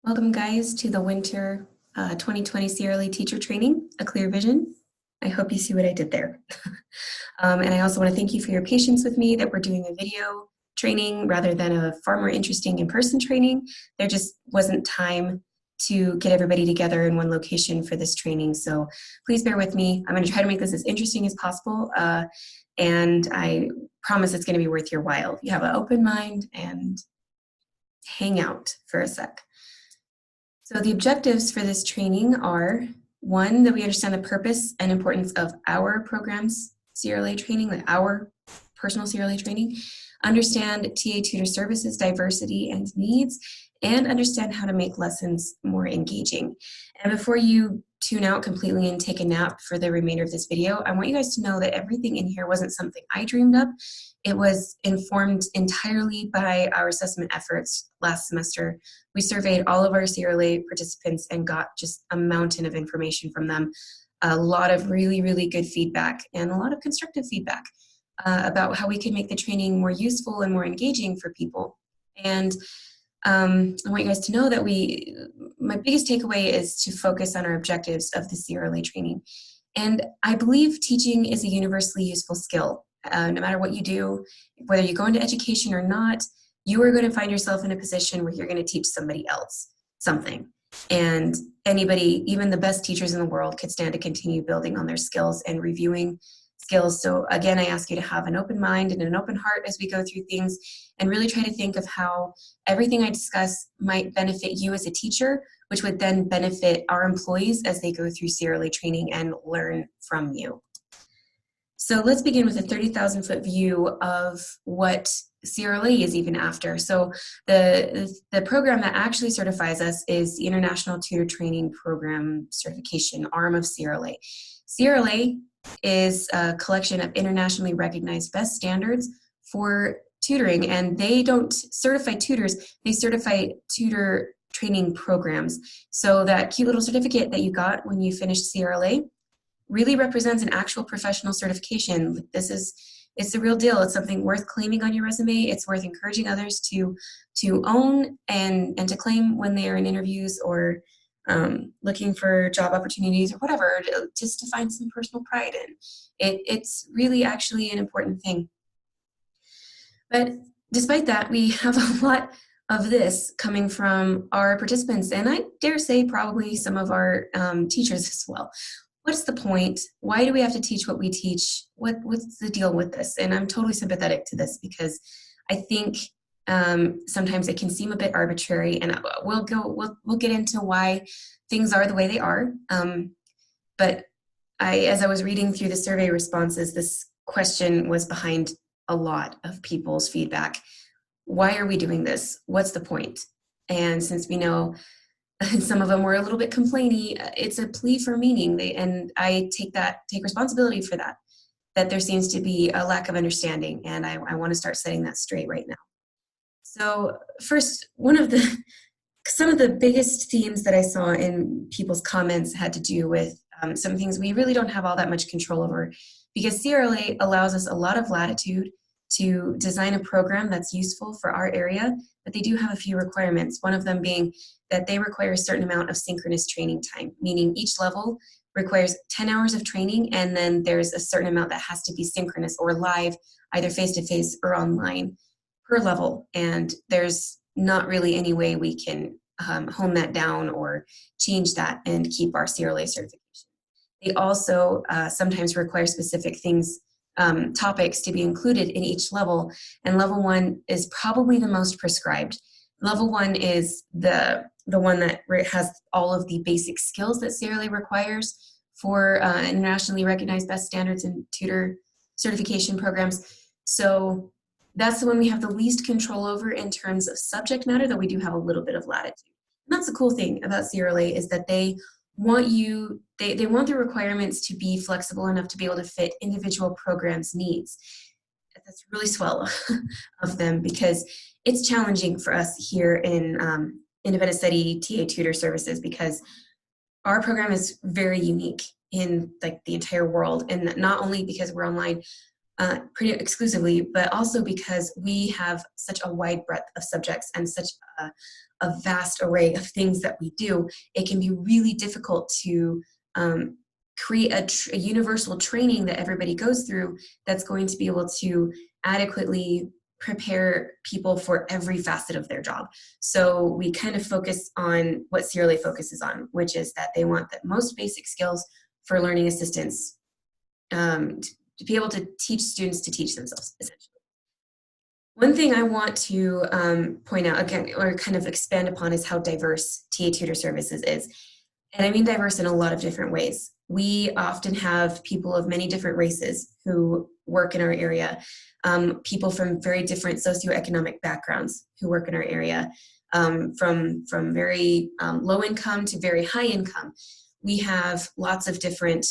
Welcome, guys, to the winter 2020 CRLA teacher training, A Clear Vision. I hope you see what I did there. And I also want to thank you for your patience with me that we're doing a video training rather than a far more interesting in-person training. There just wasn't time to get everybody together in one location for this training, so please bear with me. I'm going to try to make this as interesting as possible, and I promise it's going to be worth your while. You have an open mind and hang out for a sec. So the objectives for this training are, one, that we understand the purpose and importance of our program's CRLA training, like our personal CRLA training, understand TA tutor services, diversity and needs, and understand how to make lessons more engaging. And before you tune out completely and take a nap for the remainder of this video, I want you guys to know that everything in here wasn't something I dreamed up. It was informed entirely by our assessment efforts last semester. We surveyed all of our CRLA participants and got just a mountain of information from them. A lot of really, really good feedback and a lot of constructive feedback about how we can make the training more useful and more engaging for people. And I want you guys to know that my biggest takeaway is to focus on our objectives of the CRLA training. And I believe teaching is a universally useful skill. No matter what you do, whether you go into education or not, you are going to find yourself in a position where you're going to teach somebody else something. And anybody, even the best teachers in the world, could stand to continue building on their skills and reviewing skills. So again, I ask you to have an open mind and an open heart as we go through things and really try to think of how everything I discuss might benefit you as a teacher, which would then benefit our employees as they go through CRLA training and learn from you. So let's begin with a 30,000-foot view of what CRLA is even after. So the program that actually certifies us is the International Tutor Training Program Certification arm of CRLA. CRLA is a collection of internationally recognized best standards for tutoring, and they don't certify tutors, they certify tutor training programs. So that cute little certificate that you got when you finished CRLA really represents an actual professional certification. It's the real deal. It's something worth claiming on your resume. It's worth encouraging others to own and to claim when they are in interviews or looking for job opportunities or whatever, just to find some personal pride in. It's really actually an important thing. But despite that, we have a lot of this coming from our participants, and I dare say probably some of our teachers as well. What's the point? Why do we have to teach what we teach? What's the deal with this? And I'm totally sympathetic to this because I think sometimes it can seem a bit arbitrary, and we'll get into why things are the way they are. But as I was reading through the survey responses, this question was behind a lot of people's feedback. Why are we doing this? What's the point? And since we know some of them were a little bit complainy, it's a plea for meaning. And I take responsibility for that there seems to be a lack of understanding, and I want to start setting that straight right now. So first, some of the biggest themes that I saw in people's comments had to do with some things we really don't have all that much control over, because CRLA allows us a lot of latitude to design a program that's useful for our area, but they do have a few requirements, one of them being that they require a certain amount of synchronous training time, meaning each level requires 10 hours of training, and then there's a certain amount that has to be synchronous or live, either face-to-face or online per level, and there's not really any way we can hone that down or change that and keep our CRLA certification. They also sometimes require specific things, topics to be included in each level, and level 1 is probably the most prescribed. Level 1 is the one that has all of the basic skills that CRLA requires for internationally recognized best standards in tutor certification programs. So that's the one we have the least control over in terms of subject matter, though we do have a little bit of latitude. And that's the cool thing about CRLA, is that they want they want the requirements to be flexible enough to be able to fit individual programs' needs. That's really swell of them, because it's challenging for us here in independent study TA tutor services, because our program is very unique in like the entire world, and not only because we're online. pretty exclusively, but also because we have such a wide breadth of subjects and such a vast array of things that we do, it can be really difficult to create a universal training that everybody goes through that's going to be able to adequately prepare people for every facet of their job. So we kind of focus on what CRLA focuses on, which is that they want the most basic skills for learning assistants to be able to teach students to teach themselves, essentially. One thing I want to point out again, or kind of expand upon, is how diverse TA Tutor Services is. And I mean diverse in a lot of different ways. We often have people of many different races who work in our area, people from very different socioeconomic backgrounds who work in our area, from very low income to very high income. We have lots of different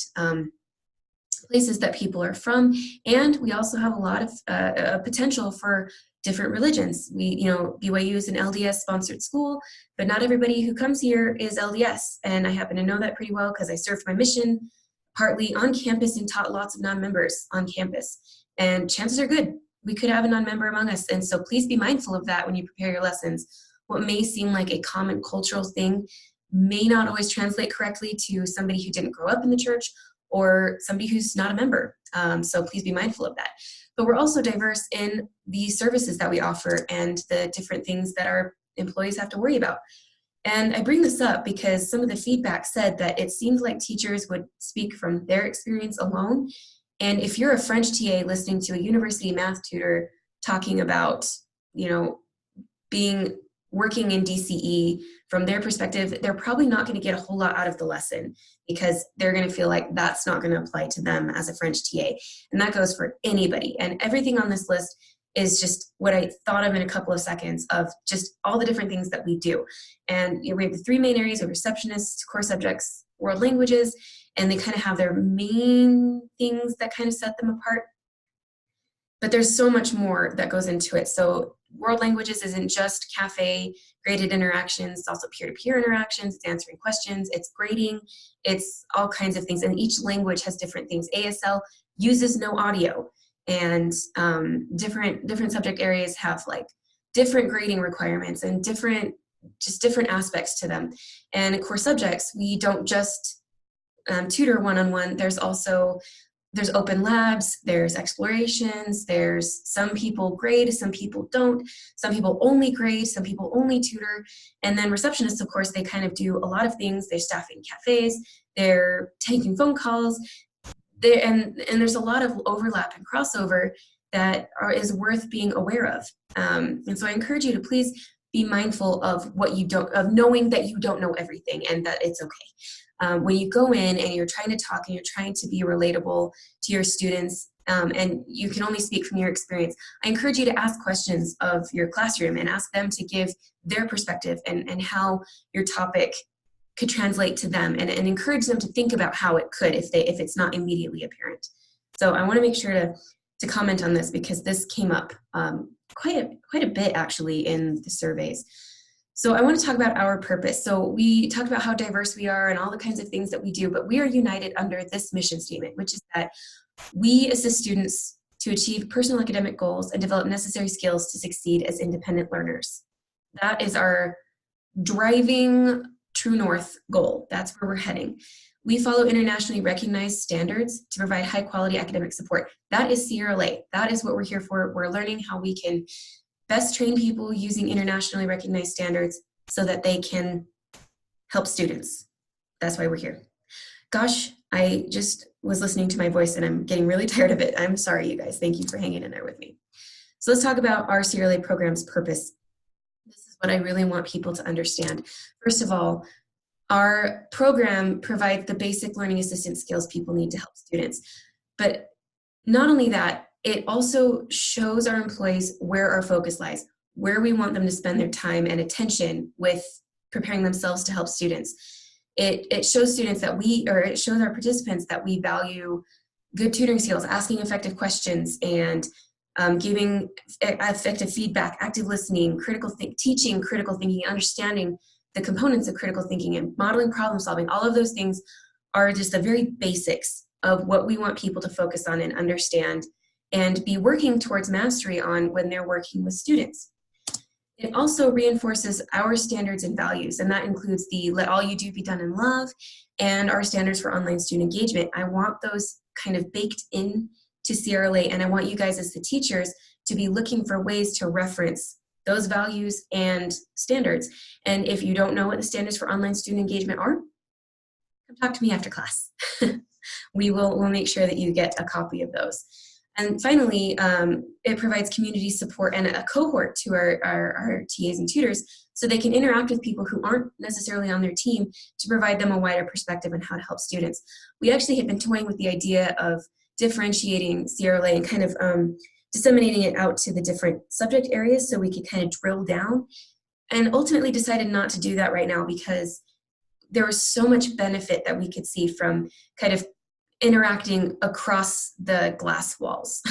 places that people are from, and we also have a lot of potential for different religions. BYU is an LDS sponsored school, but not everybody who comes here is LDS, and I happen to know that pretty well because I served my mission partly on campus and taught lots of non-members on campus, and chances are good we could have a non-member among us. And so please be mindful of that when you prepare your lessons. What may seem like a common cultural thing may not always translate correctly to somebody who didn't grow up in the church or somebody who's not a member. So please be mindful of that. But we're also diverse in the services that we offer and the different things that our employees have to worry about. And I bring this up because some of the feedback said that it seems like teachers would speak from their experience alone. And if you're a French TA listening to a university math tutor talking about, working in DCE, from their perspective, they're probably not going to get a whole lot out of the lesson because they're going to feel like that's not going to apply to them as a French TA. And that goes for anybody. And everything on this list is just what I thought of in a couple of seconds of just all the different things that we do. And we have the three main areas of receptionists, core subjects, world languages, and they kind of have their main things that kind of set them apart. But there's so much more that goes into it. So world languages isn't just cafe graded interactions, it's also peer-to-peer interactions, it's answering questions, it's grading, it's all kinds of things. And each language has different things. ASL uses no audio, and different subject areas have like different grading requirements and different aspects to them. And core subjects, we don't just tutor one-on-one, there's open labs, there's explorations, there's some people grade, some people don't, some people only grade, some people only tutor. And then receptionists, of course, they kind of do a lot of things. They're staffing cafes, they're taking phone calls, and there's a lot of overlap and crossover that is worth being aware of. And so I encourage you to please be mindful of of knowing that you don't know everything and that it's okay. When you go in and you're trying to talk and you're trying to be relatable to your students, and you can only speak from your experience, I encourage you to ask questions of your classroom and ask them to give their perspective and how your topic could translate to them, and encourage them to think about how it could if it's not immediately apparent. So I want to make sure to comment on this because this came up quite a bit actually in the surveys. So I want to talk about our purpose. So we talked about how diverse we are and all the kinds of things that we do, but we are united under this mission statement, which is that we assist students to achieve personal academic goals and develop necessary skills to succeed as independent learners. That is our driving true north goal. That's where we're heading. We follow internationally recognized standards to provide high quality academic support. That is CRLA. That is what we're here for. We're learning how we can best train people using internationally recognized standards so that they can help students. That's why we're here. Gosh, I just was listening to my voice and I'm getting really tired of it. I'm sorry, you guys. Thank you for hanging in there with me. So let's talk about our CRLA program's purpose. This is what I really want people to understand. First of all, our program provides the basic learning assistance skills people need to help students. But not only that, it also shows our employees where our focus lies, where we want them to spend their time and attention with preparing themselves to help students. It shows students that it shows our participants that we value good tutoring skills, asking effective questions, and giving effective feedback, active listening, teaching critical thinking, understanding the components of critical thinking, and modeling problem solving. All of those things are just the very basics of what we want people to focus on and understand and be working towards mastery on when they're working with students. It also reinforces our standards and values, and that includes the let all you do be done in love and our standards for online student engagement. I want those kind of baked in to CRLA, and I want you guys as the teachers to be looking for ways to reference those values and standards. And if you don't know what the standards for online student engagement are, come talk to me after class. We'll make sure that you get a copy of those. And finally, it provides community support and a cohort to our TAs and tutors so they can interact with people who aren't necessarily on their team to provide them a wider perspective on how to help students. We actually had been toying with the idea of differentiating CRLA and kind of disseminating it out to the different subject areas so we could kind of drill down, and ultimately decided not to do that right now because there was so much benefit that we could see from kind of interacting across the glass walls,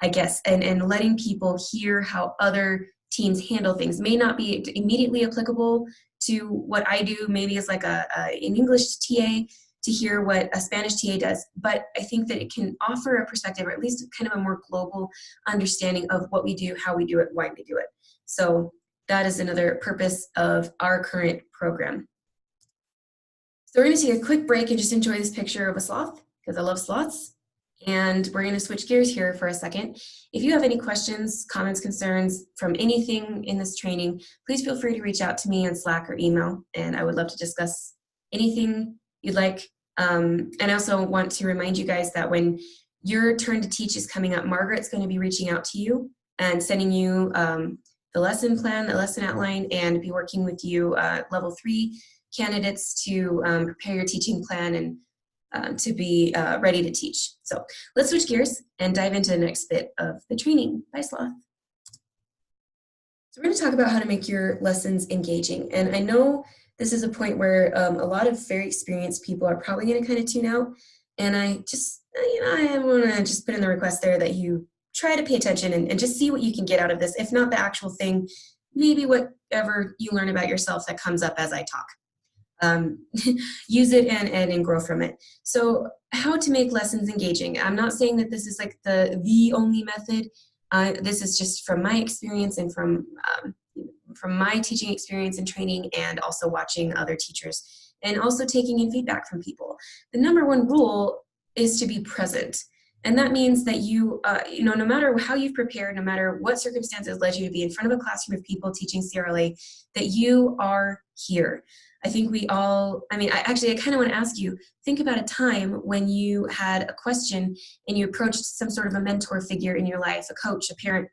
I guess, and letting people hear how other teams handle things. May not be immediately applicable to what I do, maybe as like an English TA, to hear what a Spanish TA does, but I think that it can offer a perspective, or at least kind of a more global understanding of what we do, how we do it, why we do it. So that is another purpose of our current program. So we're going to take a quick break and just enjoy this picture of a sloth, because I love sloths. And we're going to switch gears here for a second. If you have any questions, comments, concerns from anything in this training, please feel free to reach out to me on Slack or email, and I would love to discuss anything you'd like. And I also want to remind you guys that when your turn to teach is coming up, Margaret's going to be reaching out to you and sending you the lesson plan, the lesson outline, and be working with you level 3 candidates to prepare your teaching plan and to be ready to teach. So let's switch gears and dive into the next bit of the training. Bye, Sloth. So we're going to talk about how to make your lessons engaging. And I know this is a point where a lot of very experienced people are probably going to kind of tune out. And I just, I want to just put in the request there that you try to pay attention and just see what you can get out of this. If not the actual thing, maybe whatever you learn about yourself that comes up as I talk. Use it and grow from it. So how to make lessons engaging. I'm not saying that this is like the only method. This is just from my experience and from my teaching experience and training, and also watching other teachers and also taking in feedback from people. The number one rule is to be present. And that means that you, no matter how you've prepared, no matter what circumstances led you to be in front of a classroom of people teaching CRLA, that you are here. I think we all, I kind of want to ask you, think about a time when you had a question and you approached some sort of a mentor figure in your life, a coach, a parent,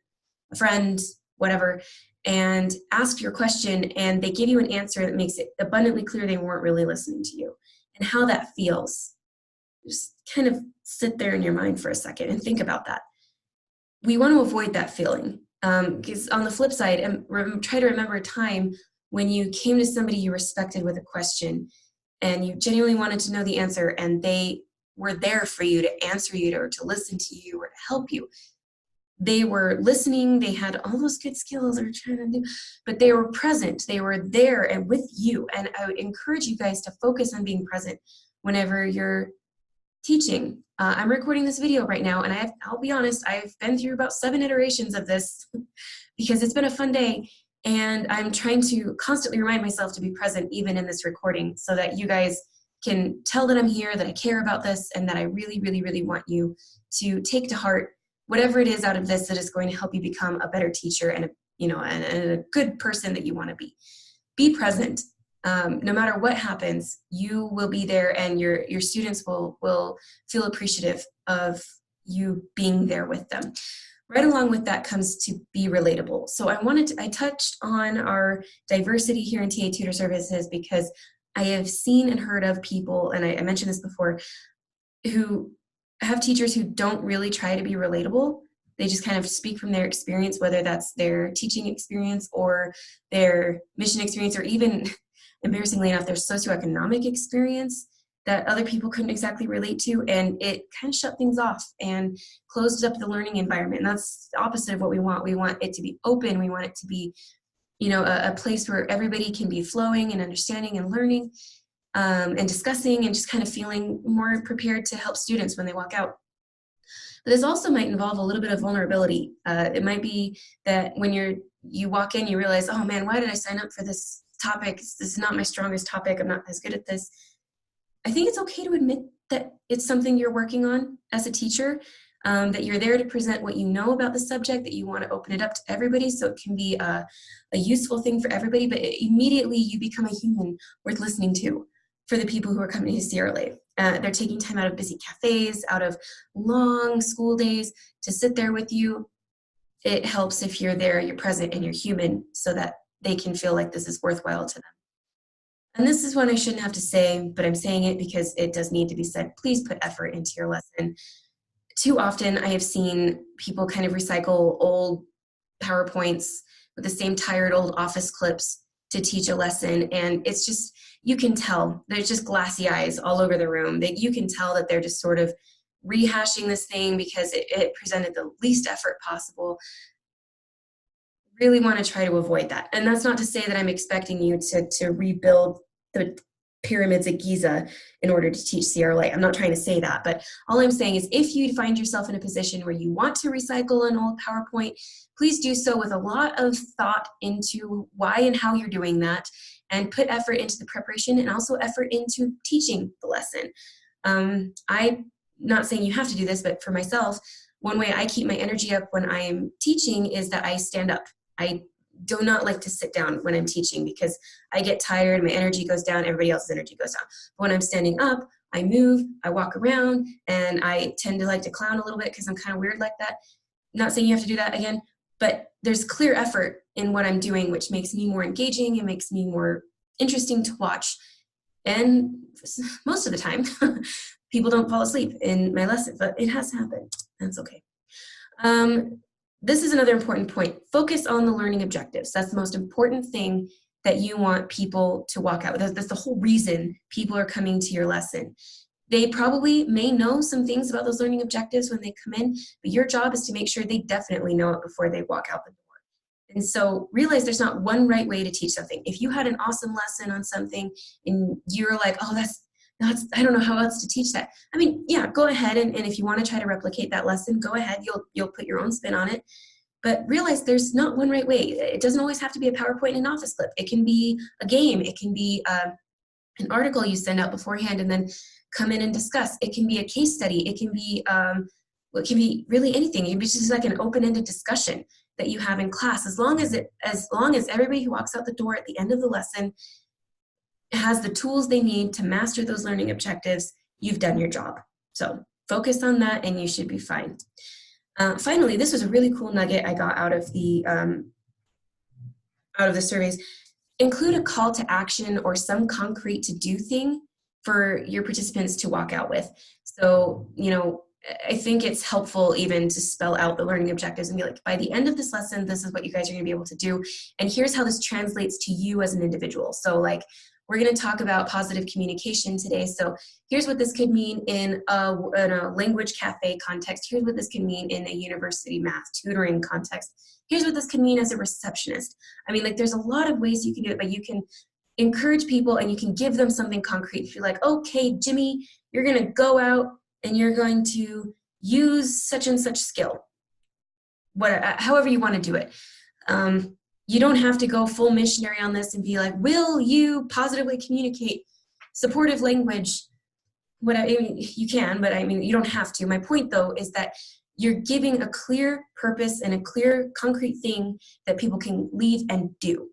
a friend, whatever, and asked your question and they give you an answer that makes it abundantly clear they weren't really listening to you, and how that feels. Just kind of sit there in your mind for a second and think about that. We want to avoid that feeling, because on the flip side, try to remember a time when you came to somebody you respected with a question and you genuinely wanted to know the answer, and they were there for you to answer you or to listen to you or to help you. They were listening, they had all those good skills they're trying to do, but they were present, they were there and with you. And I would encourage you guys to focus on being present whenever you're teaching. I'm recording this video right now, and I'll be honest, I've been through about 7 iterations of this because it's been a fun day. And I'm trying to constantly remind myself to be present even in this recording so that you guys can tell that I'm here, that I care about this, and that I really, really, really want you to take to heart whatever it is out of this that is going to help you become a better teacher and a good person that you want to be. Be present. No matter what happens, you will be there, and your students will feel appreciative of you being there with them. Right along with that comes to be relatable. So I touched on our diversity here in TA Tutor Services because I have seen and heard of people, and I mentioned this before, who have teachers who don't really try to be relatable. They just kind of speak from their experience, whether that's their teaching experience or their mission experience, or even, embarrassingly enough, their socioeconomic experience that other people couldn't exactly relate to, and it kind of shut things off and closed up the learning environment. And that's the opposite of what we want. We want it to be open. We want it to be, a place where everybody can be flowing and understanding and learning and discussing and just kind of feeling more prepared to help students when they walk out. This also might involve a little bit of vulnerability. It might be that when you walk in, you realize, oh man, why did I sign up for this topic? This is not my strongest topic. I'm not as good at this. I think it's okay to admit that it's something you're working on as a teacher, that you're there to present what you know about the subject, that you want to open it up to everybody so it can be a useful thing for everybody, but immediately you become a human worth listening to for the people who are coming to CRLA. They're taking time out of busy cafes, out of long school days to sit there with you. It helps if you're there, you're present, and you're human so that they can feel like this is worthwhile to them. And this is one I shouldn't have to say, but I'm saying it because it does need to be said. Please put effort into your lesson. Too often I have seen people kind of recycle old PowerPoints with the same tired old office clips to teach a lesson, and it's just, you can tell, there's just glassy eyes all over the room. That you can tell that they're just sort of rehashing this thing because it presented the least effort possible. Really want to try to avoid that. And that's not to say that I'm expecting you to rebuild the pyramids at Giza in order to teach CRLA. I'm not trying to say that, but all I'm saying is if you find yourself in a position where you want to recycle an old PowerPoint, please do so with a lot of thought into why and how you're doing that, and put effort into the preparation and also effort into teaching the lesson. I'm not saying you have to do this, but for myself, one way I keep my energy up when I am teaching is that I stand up. I do not like to sit down when I'm teaching because I get tired, my energy goes down, everybody else's energy goes down. But when I'm standing up, I move, I walk around, and I tend to like to clown a little bit because I'm kind of weird like that. Not saying you have to do that again, but there's clear effort in what I'm doing, which makes me more engaging, it makes me more interesting to watch. And most of the time, people don't fall asleep in my lesson, but it has happened. That's okay. This is another important point. Focus on the learning objectives. That's the most important thing that you want people to walk out with. That's the whole reason people are coming to your lesson. They probably may know some things about those learning objectives when they come in, but your job is to make sure they definitely know it before they walk out the door. And so realize there's not one right way to teach something. If you had an awesome lesson on something and you're like, oh, I don't know how else to teach that. I mean, yeah, go ahead, and if you want to try to replicate that lesson, go ahead, you'll put your own spin on it. But realize there's not one right way. It doesn't always have to be a PowerPoint and an office clip. It can be a game. It can be an article you send out beforehand and then come in and discuss. It can be a case study. It can be really anything. It can be just like an open-ended discussion that you have in class. As long as everybody who walks out the door at the end of the lesson has the tools they need to master those learning objectives, you've done your job. So focus on that and you should be fine. Finally, this was a really cool nugget I got out of the surveys. Include a call to action or some concrete to do thing for your participants to walk out with. So, I think it's helpful even to spell out the learning objectives and be like, by the end of this lesson, this is what you guys are gonna be able to do. And here's how this translates to you as an individual. So like, we're going to talk about positive communication today. So here's what this could mean in a language cafe context. Here's what this can mean in a university math tutoring context. Here's what this can mean as a receptionist. I mean, like there's a lot of ways you can do it, but you can encourage people and you can give them something concrete. If you're like, okay, Jimmy, you're going to go out and you're going to use such and such skill. However you want to do it. You don't have to go full missionary on this and be like, will you positively communicate supportive language? You can, but I mean, you don't have to. My point though is that you're giving a clear purpose and a clear concrete thing that people can leave and do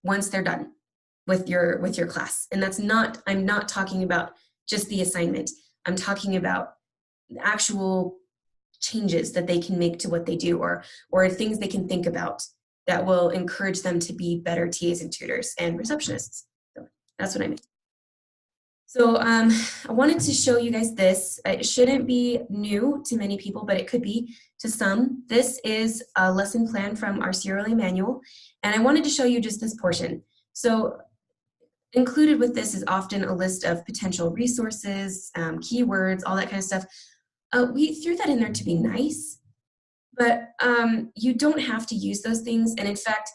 once they're done with your class. And I'm not talking about just the assignment. I'm talking about the actual changes that they can make to what they do or things they can think about that will encourage them to be better TAs and tutors and receptionists. So that's what I mean. So I wanted to show you guys this. It shouldn't be new to many people, but it could be to some. This is a lesson plan from our CRLA manual, and I wanted to show you just this portion. So included with this is often a list of potential resources, keywords, all that kind of stuff. We threw that in there to be nice. But you don't have to use those things. And in fact,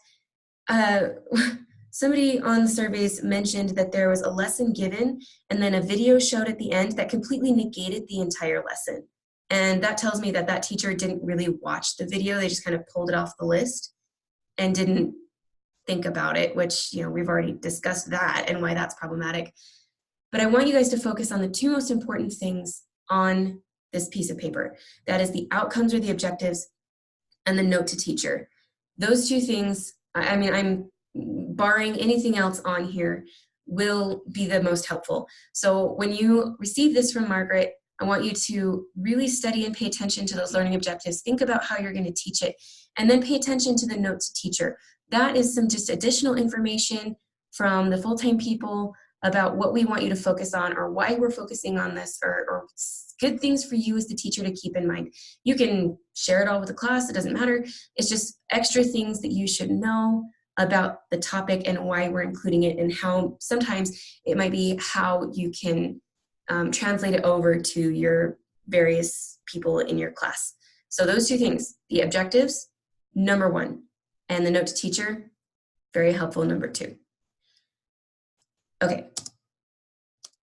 somebody on the surveys mentioned that there was a lesson given and then a video showed at the end that completely negated the entire lesson. And that tells me that that teacher didn't really watch the video. They just kind of pulled it off the list and didn't think about it, which, you know, we've already discussed that and why that's problematic. But I want you guys to focus on the two most important things on this piece of paper. That is the outcomes or the objectives and the note to teacher. Those two things, I mean, I'm barring anything else on here, will be the most helpful. So when you receive this from Margaret, I want you to really study and pay attention to those learning objectives. Think about how you're going to teach it, and then pay attention to the note to teacher. That is some just additional information from the full-time people about what we want you to focus on, or why we're focusing on this, or good things for you as the teacher to keep in mind. You can share it all with the class, it doesn't matter. It's just extra things that you should know about the topic and why we're including it, and how sometimes it might be how you can translate it over to your various people in your class. So those two things, the objectives, number one, and the note to teacher, very helpful, number two. Okay.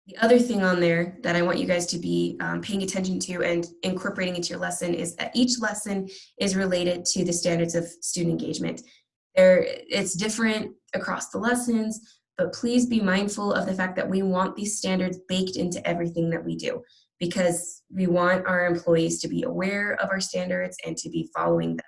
The other thing on there that I want you guys to be paying attention to and incorporating into your lesson is that each lesson is related to the standards of student engagement. It's different across the lessons, but please be mindful of the fact that we want these standards baked into everything that we do, because we want our employees to be aware of our standards and to be following them,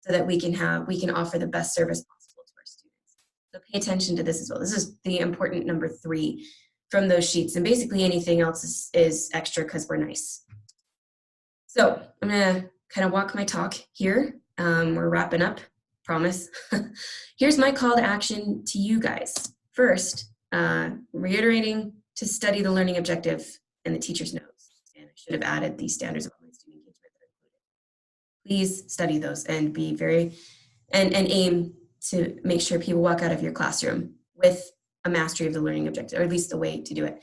so that we can offer the best service possible to our students. So pay attention to this as well. This is the important number 3 from those sheets, and basically anything else is extra because we're nice. So I'm gonna kind of walk my talk here. We're wrapping up, promise. Here's my call to action to you guys. First, reiterating to study the learning objective and the teacher's notes. And I should have added these standards of online student engagement that are included. Please study those and be and aim to make sure people walk out of your classroom with a mastery of the learning objective, or at least the way to do it.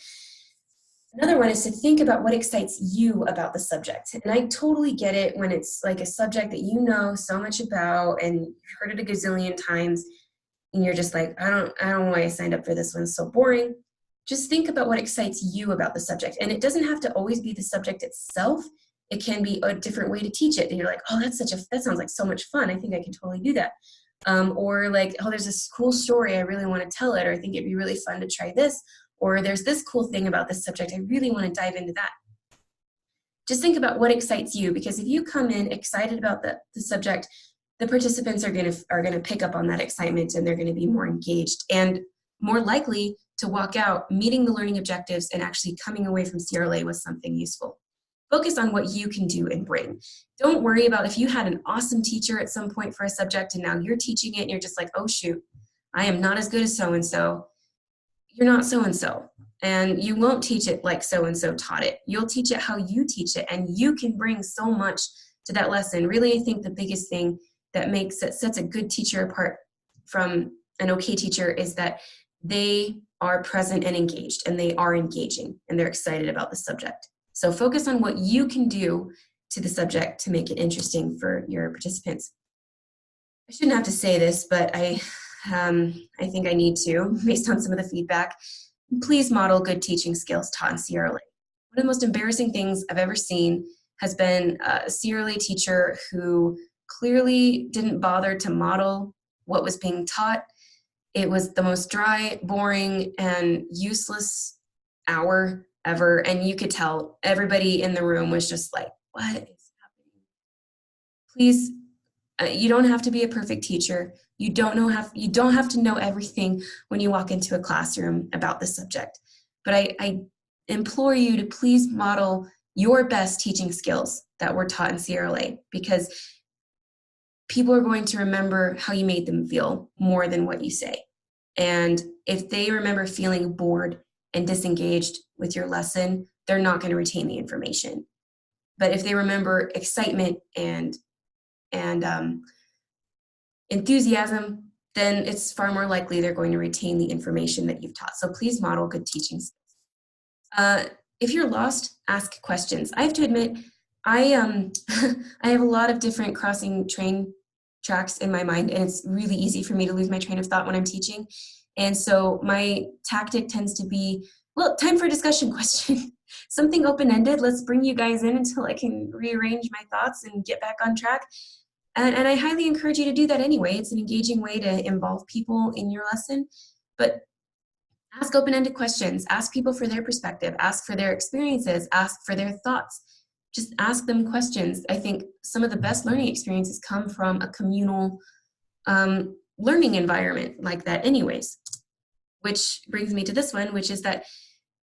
Another one is to think about what excites you about the subject. And I totally get it when it's like a subject that you know so much about and you've heard it a gazillion times, and you're just like, I don't know why I signed up for this one, it's so boring. Just think about what excites you about the subject. And it doesn't have to always be the subject itself. It can be a different way to teach it. And you're like, oh, that sounds like so much fun. I think I can totally do that. Or like, oh, there's this cool story, I really want to tell it, or I think it'd be really fun to try this, or there's this cool thing about this subject, I really want to dive into that. Just think about what excites you, because if you come in excited about the subject, the participants are going to pick up on that excitement, and they're going to be more engaged and more likely to walk out meeting the learning objectives and actually coming away from CRLA with something useful. Focus on what you can do and bring. Don't worry about if you had an awesome teacher at some point for a subject and now you're teaching it and you're just like, oh shoot, I am not as good as so-and-so. You're not so-and-so. And you won't teach it like so-and-so taught it. You'll teach it how you teach it, and you can bring so much to that lesson. Really, I think the biggest thing that sets a good teacher apart from an okay teacher is that they are present and engaged, and they are engaging, and they're excited about the subject. So focus on what you can do to the subject to make it interesting for your participants. I shouldn't have to say this, but I think I need to, based on some of the feedback. Please model good teaching skills taught in CRLA. One of the most embarrassing things I've ever seen has been a CRLA teacher who clearly didn't bother to model what was being taught. It was the most dry, boring, and useless hour ever, and you could tell everybody in the room was just like, what is happening? Please, you don't have to be a perfect teacher. You don't have to know everything when you walk into a classroom about the subject. But I implore you to please model your best teaching skills that were taught in CRLA, because people are going to remember how you made them feel more than what you say. And if they remember feeling bored and disengaged with your lesson, they're not going to retain the information. But if they remember excitement and enthusiasm, then it's far more likely they're going to retain the information that you've taught. So please model good teaching skills. If you're lost, ask questions. I have to admit, I have a lot of different crossing train tracks in my mind, and it's really easy for me to lose my train of thought when I'm teaching. And so my tactic tends to be, well, time for a discussion question. something open-ended. Let's bring you guys in until I can rearrange my thoughts and get back on track. And I highly encourage you to do that anyway. It's an engaging way to involve people in your lesson. But ask open-ended questions. Ask people for their perspective. Ask for their experiences. Ask for their thoughts. Just ask them questions. I think some of the best learning experiences come from a communal learning environment like that anyways. Which brings me to this one, which is that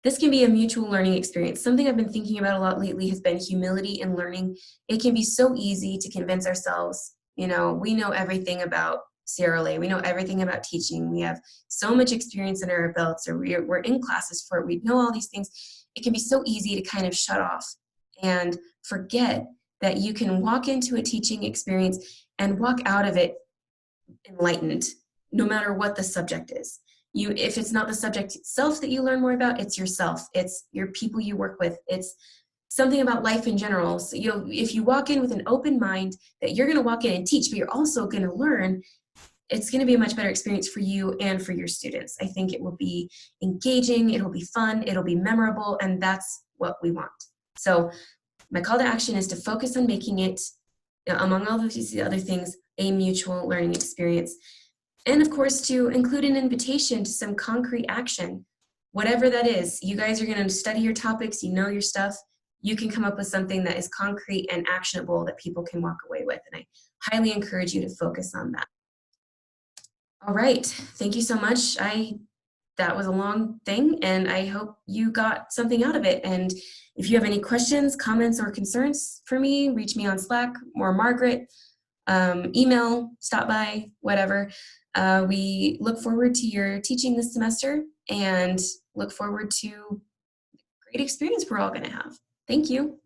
this can be a mutual learning experience. Something I've been thinking about a lot lately has been humility in learning. It can be so easy to convince ourselves, we know everything about CRLA, we know everything about teaching, we have so much experience in our belts, or we're in classes for it, we know all these things. It can be so easy to kind of shut off and forget that you can walk into a teaching experience and walk out of it enlightened, no matter what the subject is. If it's not the subject itself that you learn more about, it's yourself, it's your people you work with, it's something about life in general. So if you walk in with an open mind that you're going to walk in and teach, but you're also going to learn, it's going to be a much better experience for you and for your students. I think it will be engaging, it'll be fun, it'll be memorable, and that's what we want. So my call to action is to focus on making it, among all of these other things, a mutual learning experience. And of course, to include an invitation to some concrete action, whatever that is. You guys are going to study your topics, you know your stuff. You can come up with something that is concrete and actionable that people can walk away with. And I highly encourage you to focus on that. All right, thank you so much. That was a long thing, and I hope you got something out of it. And if you have any questions, comments, or concerns for me, reach me on Slack or Margaret, email, stop by, whatever. We look forward to your teaching this semester and look forward to great experience we're all going to have. Thank you.